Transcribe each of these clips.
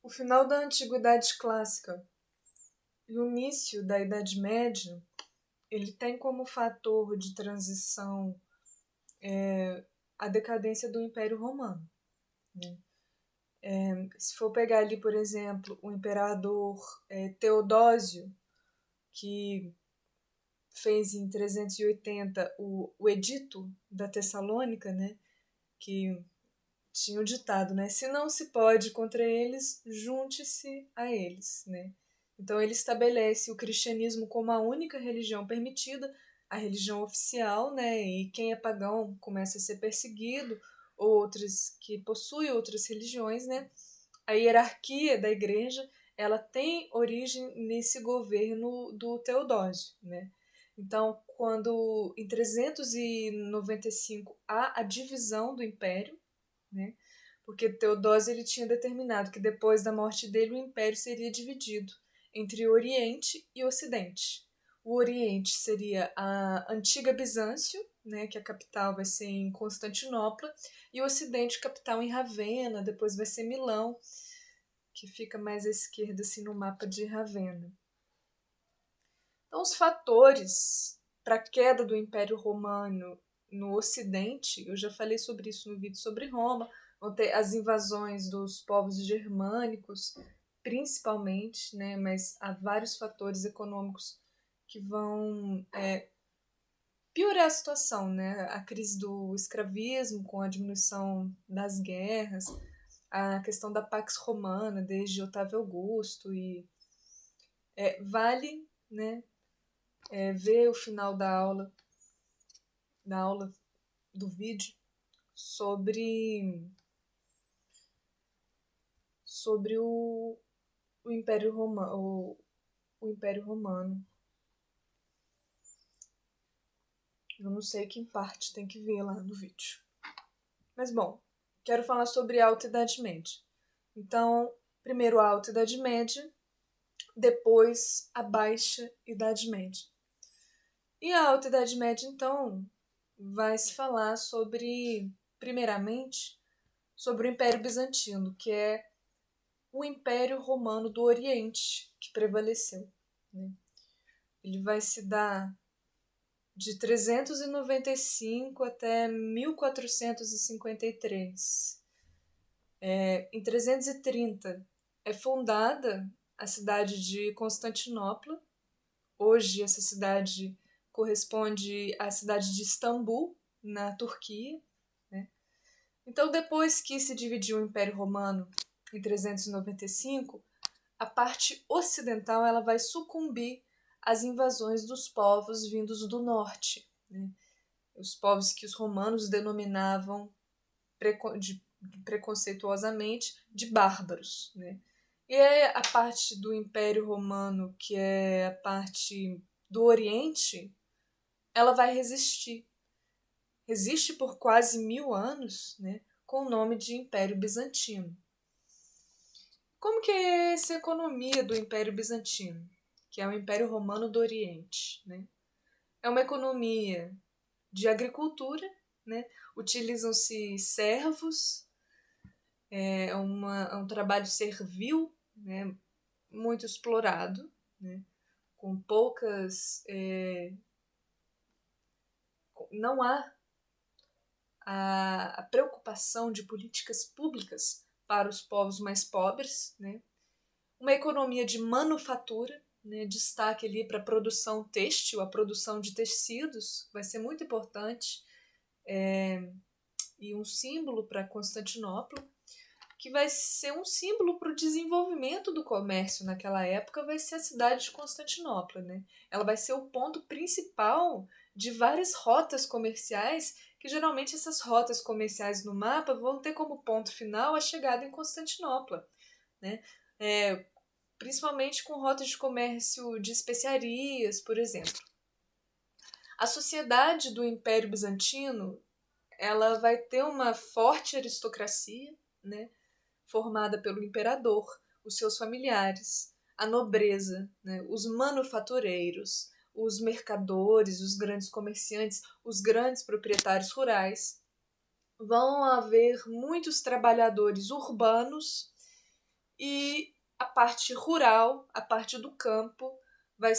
O final da Antiguidade Clássica e o início da Idade Média, ele tem como fator de transição a decadência do Império Romano. Né? Se for pegar ali, por exemplo, o imperador Teodósio, que fez em 380 o Edito da Tessalônica, né? Que tinha o ditado, né? Se não se pode contra eles, junte-se a eles, né? Então ele estabelece o cristianismo como a única religião permitida, a religião oficial, né? E quem é pagão começa a ser perseguido, outros que possuem outras religiões, né? A hierarquia da igreja, ela tem origem nesse governo do Teodósio, né? Então, quando em 395 há a divisão do império, né? Porque Teodósio ele tinha determinado que depois da morte dele o império seria dividido entre Oriente e Ocidente. O Oriente seria a antiga Bizâncio, né, que a capital vai ser em Constantinopla, e o Ocidente, capital em Ravenna, depois vai ser Milão, que fica mais à esquerda assim no mapa de Ravenna. Então, os fatores para a queda do Império Romano no Ocidente, eu já falei sobre isso no vídeo sobre Roma, vão ter as invasões dos povos germânicos, principalmente, né, mas há vários fatores econômicos que vão piorar a situação, né? A crise do escravismo com a diminuição das guerras, a questão da Pax Romana desde Otávio Augusto e vale, né, ver o final da aula do vídeo sobre o Império Romano, o Império Romano. Eu não sei que parte, tem que ver lá no vídeo. Mas bom, quero falar sobre a Alta Idade Média. Então, primeiro a Alta Idade Média, depois a Baixa Idade Média. E a Alta Idade Média, então, vai se falar sobre, primeiramente, sobre o Império Bizantino, que é o Império Romano do Oriente que prevaleceu. Né? Ele vai se dar de 395 até 1453. Em 330 é fundada a cidade de Constantinopla. Hoje essa cidade corresponde à cidade de Istambul, na Turquia. Né? Então, depois que se dividiu o Império Romano em 395, a parte ocidental ela vai sucumbir às invasões dos povos vindos do norte. Né? Os povos que os romanos denominavam preconceituosamente de bárbaros. Né? E a parte do Império Romano, que é a parte do Oriente, ela vai resistir. Resiste por quase 1000 anos, né, com o nome de Império Bizantino. Como que é essa economia do Império Bizantino, que é o Império Romano do Oriente? Né? É uma economia de agricultura, né? Utilizam-se servos, é um trabalho servil, né? Muito explorado, né? Com poucas... não há a preocupação de políticas públicas para os povos mais pobres, né? Uma economia de manufatura, né? Destaque ali para a produção têxtil, a produção de tecidos, vai ser muito importante, e um símbolo para Constantinopla, que vai ser um símbolo para o desenvolvimento do comércio naquela época, vai ser a cidade de Constantinopla. Né? Ela vai ser o ponto principal de várias rotas comerciais, que geralmente essas rotas comerciais no mapa vão ter como ponto final a chegada em Constantinopla. Né? Principalmente com rotas de comércio de especiarias, por exemplo. A sociedade do Império Bizantino ela vai ter uma forte aristocracia, né? Formada pelo imperador, os seus familiares, a nobreza, né, os manufatureiros, os mercadores, os grandes comerciantes, os grandes proprietários rurais. Vão haver muitos trabalhadores urbanos e a parte rural, a parte do campo, vai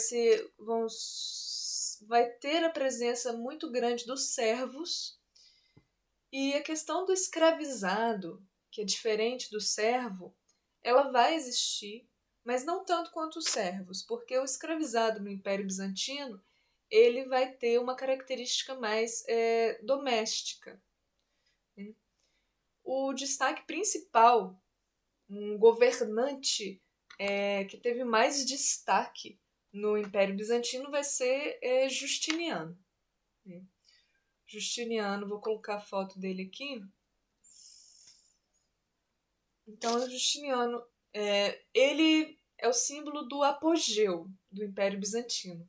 ter a presença muito grande dos servos, e a questão do escravizado, que é diferente do servo, ela vai existir, mas não tanto quanto os servos, porque o escravizado no Império Bizantino ele vai ter uma característica mais doméstica. Né? O destaque principal, um governante que teve mais destaque no Império Bizantino vai ser Justiniano. Né? Justiniano, vou colocar a foto dele aqui. Então, o Justiniano, ele é o símbolo do apogeu do Império Bizantino.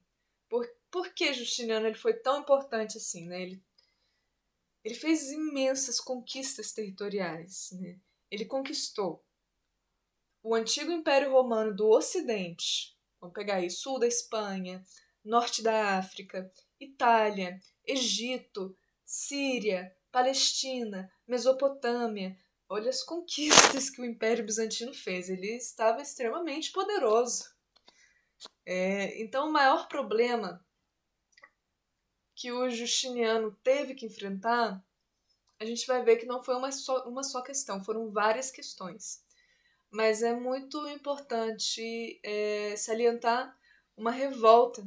Por que Justiniano ele foi tão importante assim? Né? Ele fez imensas conquistas territoriais. Né? Ele conquistou o antigo Império Romano do Ocidente, vamos pegar aí, sul da Espanha, norte da África, Itália, Egito, Síria, Palestina, Mesopotâmia. Olha as conquistas que o Império Bizantino fez. Ele estava extremamente poderoso. Então, o maior problema que o Justiniano teve que enfrentar, a gente vai ver que não foi uma só questão, foram várias questões. Mas é muito importante salientar uma revolta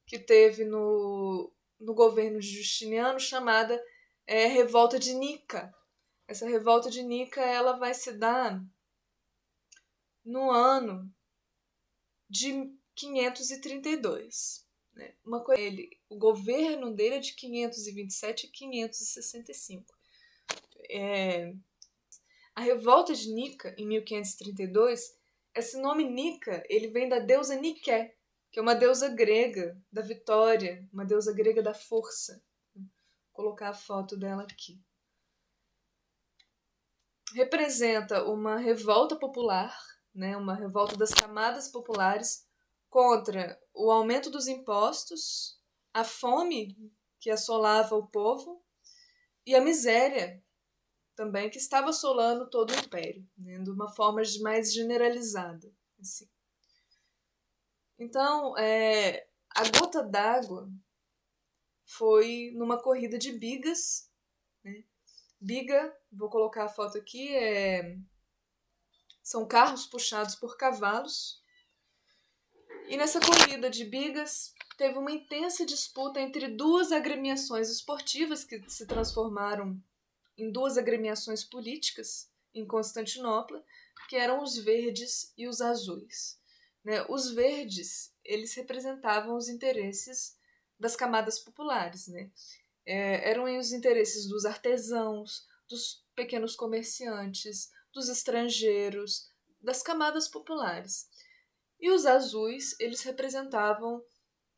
que teve no governo de Justiniano, chamada Revolta de Nica. Essa Revolta de Nica ela vai se dar no ano de 532. Né? O governo dele é de 527 a 565. A Revolta de Nica, em 1532, esse nome Nica ele vem da deusa Nike, que é uma deusa grega da vitória, uma deusa grega da força. Vou colocar a foto dela aqui. Representa uma revolta popular, né, uma revolta das camadas populares contra o aumento dos impostos, a fome que assolava o povo e a miséria também que estava assolando todo o império, né, de uma forma mais generalizada. Assim. Então, a gota d'água foi numa corrida de bigas. Né? Biga, vou colocar a foto aqui, são carros puxados por cavalos. E nessa corrida de bigas teve uma intensa disputa entre duas agremiações esportivas que se transformaram em duas agremiações políticas em Constantinopla, que eram os verdes e os azuis. Né? Os verdes, eles representavam os interesses das camadas populares. Né? Eram os interesses dos artesãos, dos pequenos comerciantes, dos estrangeiros, das camadas populares. E os azuis, eles representavam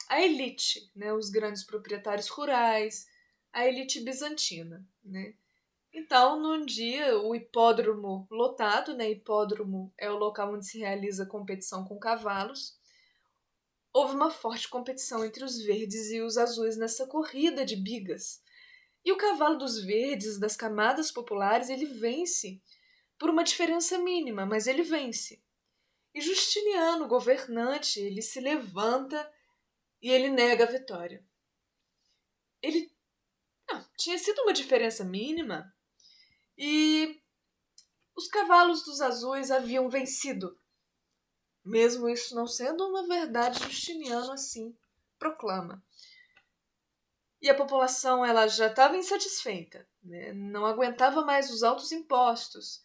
a elite, né? Os grandes proprietários rurais, a elite bizantina. Né? Então, num dia, o hipódromo lotado, né? Hipódromo é o local onde se realiza competição com cavalos. Houve uma forte competição entre os verdes e os azuis nessa corrida de bigas. E o cavalo dos verdes, das camadas populares, ele vence por uma diferença mínima, mas ele vence. E Justiniano, governante, ele se levanta e ele nega a vitória. Ele tinha sido uma diferença mínima e os cavalos dos azuis haviam vencido. Mesmo isso não sendo uma verdade, Justiniano assim proclama. E a população ela já estava insatisfeita, né? Não aguentava mais os altos impostos,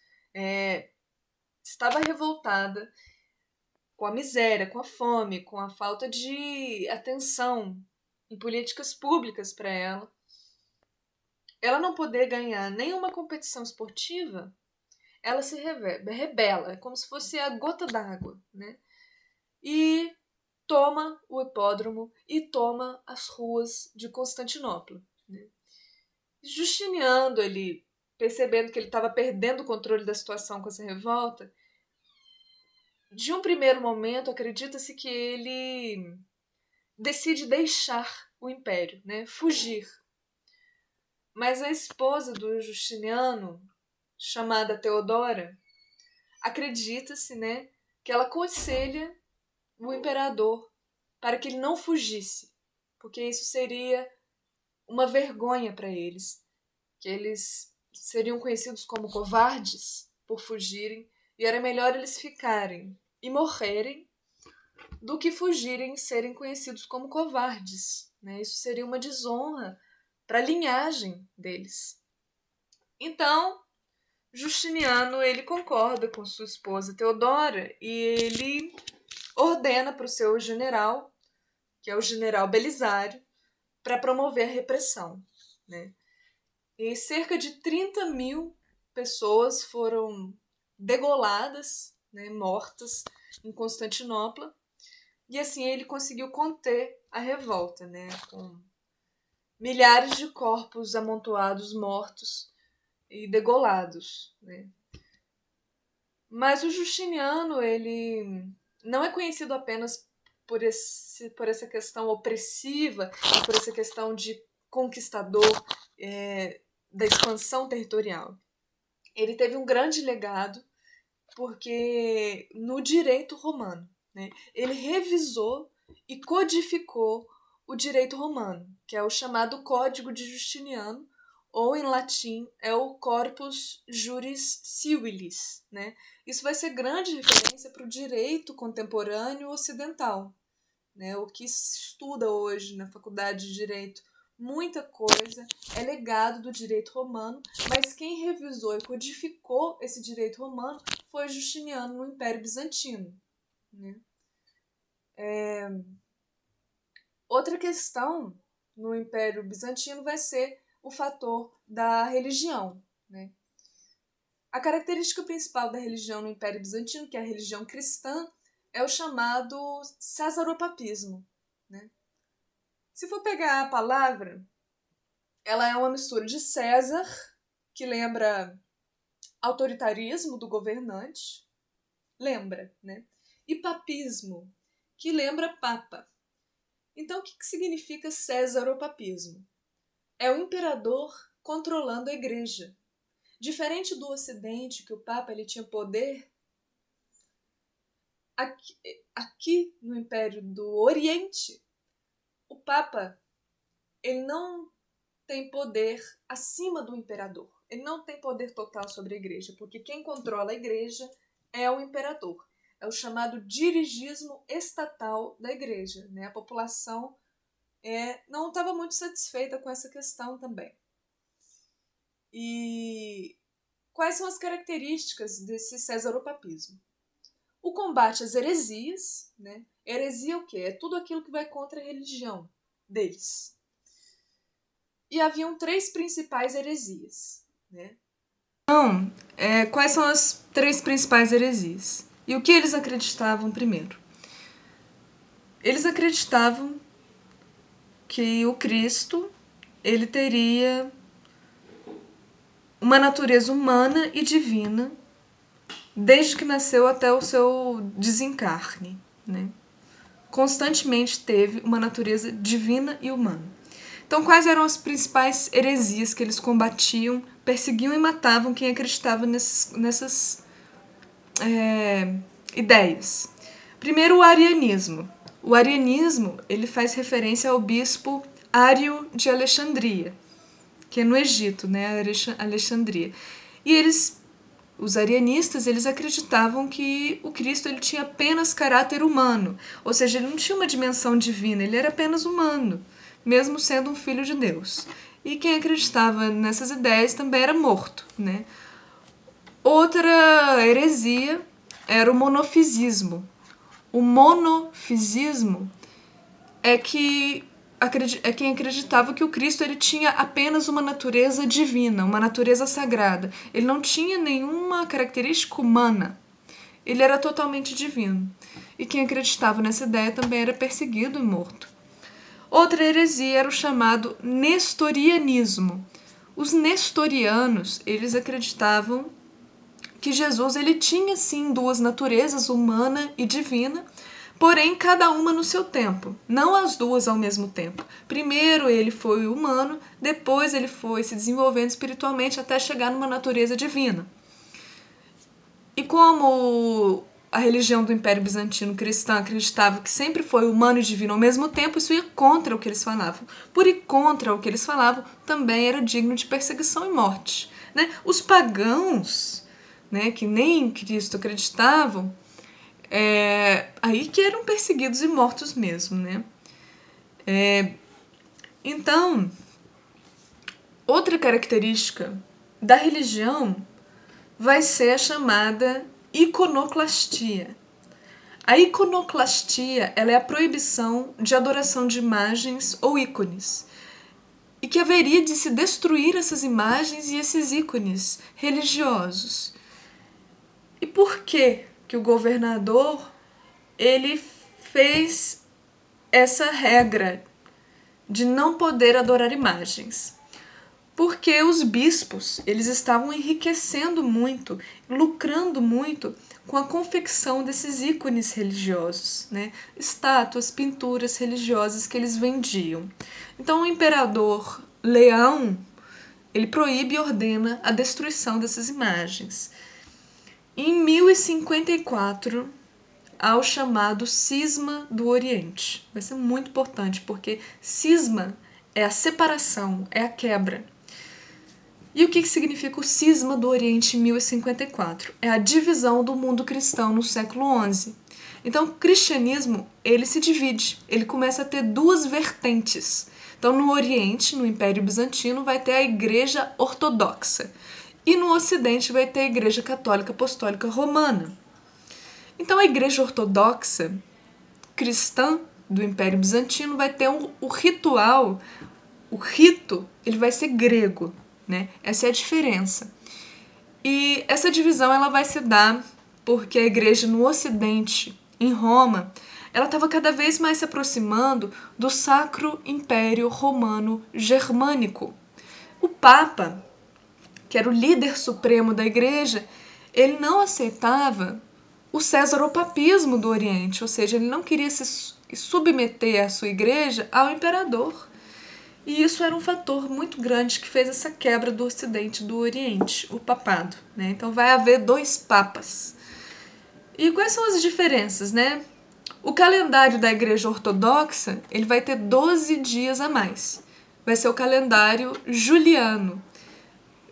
estava revoltada com a miséria, com a fome, com a falta de atenção em políticas públicas para ela. Ela não poder ganhar nenhuma competição esportiva, ela se rebela, é como se fosse a gota d'água, né? E toma o hipódromo e toma as ruas de Constantinopla. Né? Justiniano, ele percebendo que ele estava perdendo o controle da situação com essa revolta, de um primeiro momento, acredita-se que ele decide deixar o império, né? Fugir. Mas a esposa do Justiniano, chamada Teodora, acredita-se, né, que ela aconselha o imperador para que ele não fugisse, porque isso seria uma vergonha para eles, que eles seriam conhecidos como covardes por fugirem, e era melhor eles ficarem e morrerem do que fugirem e serem conhecidos como covardes, né? Isso seria uma desonra para a linhagem deles. Então, Justiniano, ele concorda com sua esposa Teodora e ele ordena para o seu general, que é o general Belisário, para promover a repressão, né? E cerca de 30.000 pessoas foram degoladas, né, mortas em Constantinopla, e assim ele conseguiu conter a revolta, né, com milhares de corpos amontoados, mortos e degolados, né. Mas o Justiniano, ele não é conhecido apenas por essa questão opressiva, por essa questão de conquistador, da expansão territorial. Ele teve um grande legado porque no direito romano, né, ele revisou e codificou o direito romano, que é o chamado Código de Justiniano, ou em latim é o Corpus Juris Civilis, né? Isso vai ser grande referência para o direito contemporâneo ocidental, né? O que se estuda hoje na faculdade de Direito, muita coisa é legado do direito romano, mas quem revisou e codificou esse direito romano foi Justiniano no Império Bizantino, né? Outra questão no Império Bizantino vai ser o fator da religião, né? A característica principal da religião no Império Bizantino, que é a religião cristã, é o chamado cesaropapismo, né? Se for pegar a palavra, ela é uma mistura de César, que lembra autoritarismo do governante, lembra, né? E papismo, que lembra papa. Então, o que significa cesaropapismo? É o imperador controlando a igreja. Diferente do Ocidente, que o papa ele tinha poder, aqui no Império do Oriente, o papa ele não tem poder acima do imperador. Ele não tem poder total sobre a igreja, porque quem controla a igreja é o imperador. É o chamado dirigismo estatal da igreja, né? A população não estava muito satisfeita com essa questão também. E quais são as características desse cesaropapismo? O combate às heresias, né? Heresia é o quê? É tudo aquilo que vai contra a religião deles. E haviam 3 principais heresias, né? Então, quais são as 3 principais heresias? E o que eles acreditavam primeiro? Eles acreditavam que o Cristo ele teria uma natureza humana e divina desde que nasceu até o seu desencarne, né? Constantemente teve uma natureza divina e humana. Então, quais eram as principais heresias que eles combatiam, perseguiam e matavam quem acreditava nessas ideias? Primeiro, o arianismo. O arianismo ele faz referência ao bispo Ário de Alexandria, que é no Egito, né, Alexandria. E os arianistas, eles acreditavam que o Cristo ele tinha apenas caráter humano, ou seja, ele não tinha uma dimensão divina, ele era apenas humano, mesmo sendo um filho de Deus. E quem acreditava nessas ideias também era morto, né? Outra heresia era o monofisismo. O monofisismo é quem acreditava que o Cristo ele tinha apenas uma natureza divina, uma natureza sagrada. Ele não tinha nenhuma característica humana. Ele era totalmente divino. E quem acreditava nessa ideia também era perseguido e morto. Outra heresia era o chamado nestorianismo. Os nestorianos, eles acreditavam que Jesus ele tinha sim 2 naturezas, humana e divina, porém cada uma no seu tempo, não as 2 ao mesmo tempo. Primeiro ele foi humano, depois ele foi se desenvolvendo espiritualmente até chegar numa natureza divina. E como a religião do Império Bizantino cristã acreditava que sempre foi humano e divino ao mesmo tempo, isso ia contra o que eles falavam. Por ir contra o que eles falavam, também era digno de perseguição e morte. Né? Os pagãos, né, que nem em Cristo acreditavam, aí que eram perseguidos e mortos mesmo. Né? Então, outra característica da religião vai ser a chamada iconoclastia. A iconoclastia ela é a proibição de adoração de imagens ou ícones, e que haveria de se destruir essas imagens e esses ícones religiosos. E por que que o governador ele fez essa regra de não poder adorar imagens? Porque os bispos eles estavam enriquecendo muito, lucrando muito com a confecção desses ícones religiosos, né? Estátuas, pinturas religiosas que eles vendiam. Então o imperador Leão ele proíbe e ordena a destruição dessas imagens. Em 1054 há o chamado Cisma do Oriente. Vai ser muito importante porque cisma é a separação, é a quebra. E o que significa o cisma do Oriente em 1054? É a divisão do mundo cristão no século XI. Então, o cristianismo ele se divide, ele começa a ter duas vertentes. Então, no Oriente, no Império Bizantino, vai ter a Igreja Ortodoxa. E no Ocidente vai ter a Igreja Católica Apostólica Romana. Então, a Igreja Ortodoxa cristã do Império Bizantino vai ter o ritual, o rito, ele vai ser grego. Né? Essa é a diferença. E essa divisão ela vai se dar porque a igreja no Ocidente, em Roma, ela estava cada vez mais se aproximando do Sacro Império Romano Germânico. O Papa, que era o líder supremo da igreja, ele não aceitava o césaropapismo do Oriente, ou seja, ele não queria se submeter a sua igreja ao imperador. E isso era um fator muito grande que fez essa quebra do Ocidente e do Oriente, o papado. Né? Então vai haver dois papas. E quais são as diferenças? Né? O calendário da Igreja Ortodoxa ele vai ter 12 dias a mais. Vai ser o calendário juliano.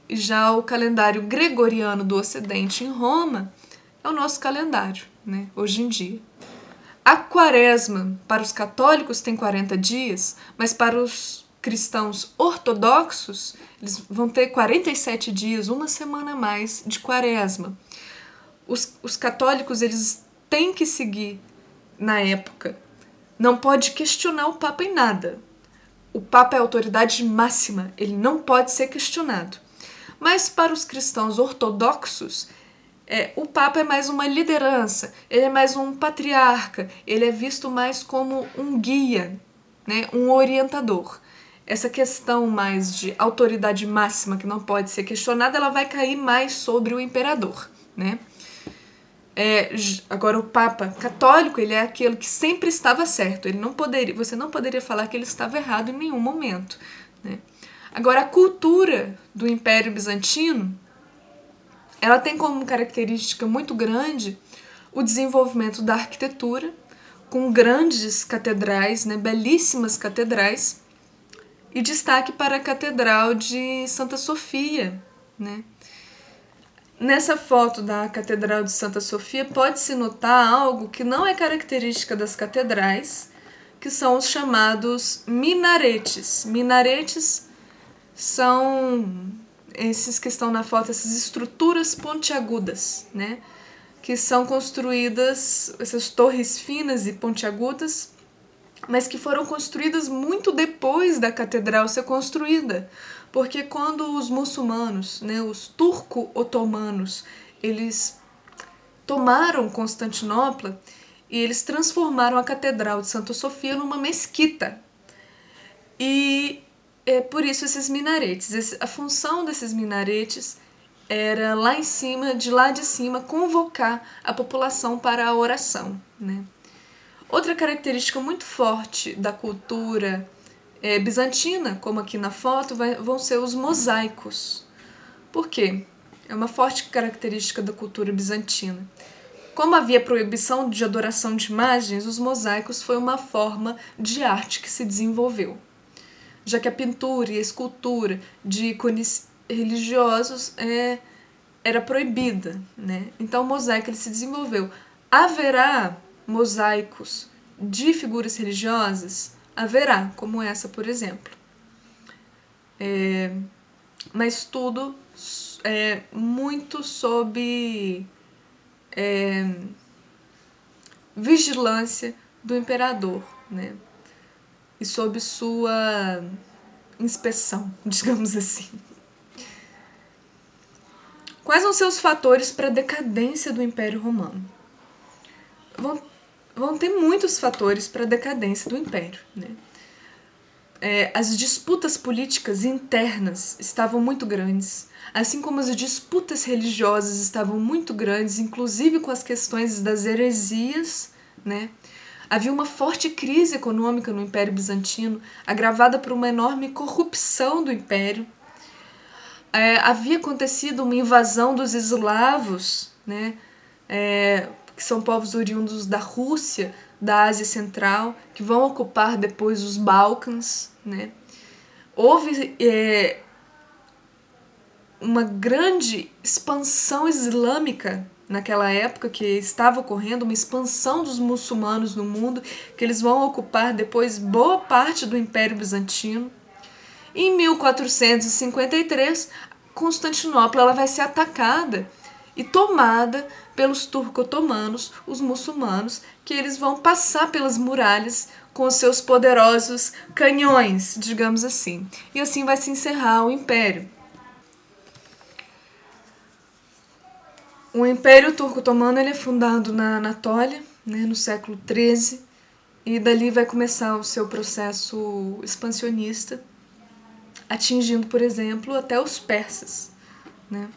Já o calendário gregoriano do Ocidente em Roma é o nosso calendário, né? Hoje em dia. A quaresma para os católicos tem 40 dias, mas para os cristãos ortodoxos, eles vão ter 47 dias, uma semana a mais de quaresma. Os católicos, eles têm que seguir na época. Não pode questionar o Papa em nada. O Papa é a autoridade máxima, ele não pode ser questionado. Mas para os cristãos ortodoxos, o Papa é mais uma liderança, ele é mais um patriarca, ele é visto mais como um guia, né, um orientador. Essa questão mais de autoridade máxima que não pode ser questionada, ela vai cair mais sobre o imperador, né? Agora o Papa católico ele é aquele que sempre estava certo. Você não poderia falar que ele estava errado em nenhum momento, né? Agora a cultura do Império Bizantino ela tem como característica muito grande o desenvolvimento da arquitetura, com grandes catedrais, né, belíssimas catedrais, e destaque para a Catedral de Santa Sofia. Né? Nessa foto da Catedral de Santa Sofia pode-se notar algo que não é característica das catedrais, que são os chamados minaretes. Minaretes são esses que estão na foto, essas estruturas pontiagudas, né? Que são construídas, essas torres finas e pontiagudas, mas que foram construídas muito depois da catedral ser construída, porque quando os muçulmanos, né, os turco-otomanos, eles tomaram Constantinopla e eles transformaram a Catedral de Santa Sofia numa mesquita. E é por isso esses minaretes. A função desses minaretes era lá em cima, de lá de cima, convocar a população para a oração. Né? Outra característica muito forte da cultura bizantina, como aqui na foto, vão ser os mosaicos. Por quê? É uma forte característica da cultura bizantina. Como havia proibição de adoração de imagens, os mosaicos foi uma forma de arte que se desenvolveu, já que a pintura e a escultura de ícones religiosos era proibida, né? Então o mosaico ele se desenvolveu. Haverá mosaicos de figuras religiosas? Haverá, como essa, por exemplo. Mas tudo é muito sob vigilância do imperador, né? E sob sua inspeção, digamos assim. Quais vão ser os fatores para a decadência do Império Romano? Vão ter muitos fatores para a decadência do Império, né? As disputas políticas internas estavam muito grandes, assim como as disputas religiosas estavam muito grandes, inclusive com as questões das heresias, né? Havia uma forte crise econômica no Império Bizantino, agravada por uma enorme corrupção do Império. Havia acontecido uma invasão dos eslavos, né? Que são povos oriundos da Rússia, da Ásia Central, que vão ocupar depois os Balcãs, né? Houve uma grande expansão islâmica naquela época que estava ocorrendo, uma expansão dos muçulmanos no mundo, que eles vão ocupar depois boa parte do Império Bizantino. Em 1453, Constantinopla ela vai ser atacada e tomada pelos turco-otomanos, os muçulmanos, que eles vão passar pelas muralhas com os seus poderosos canhões, digamos assim. E assim vai se encerrar o Império. O Império Turco-Otomano ele é fundado na Anatólia, né, no século XIII, e dali vai começar o seu processo expansionista, atingindo, por exemplo, até os persas. Né?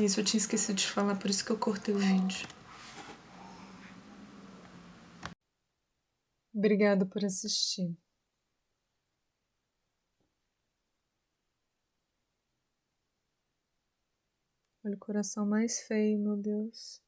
Isso eu tinha esquecido de falar, por isso que eu cortei o vídeo. Obrigada por assistir. Olha o coração mais feio, meu Deus.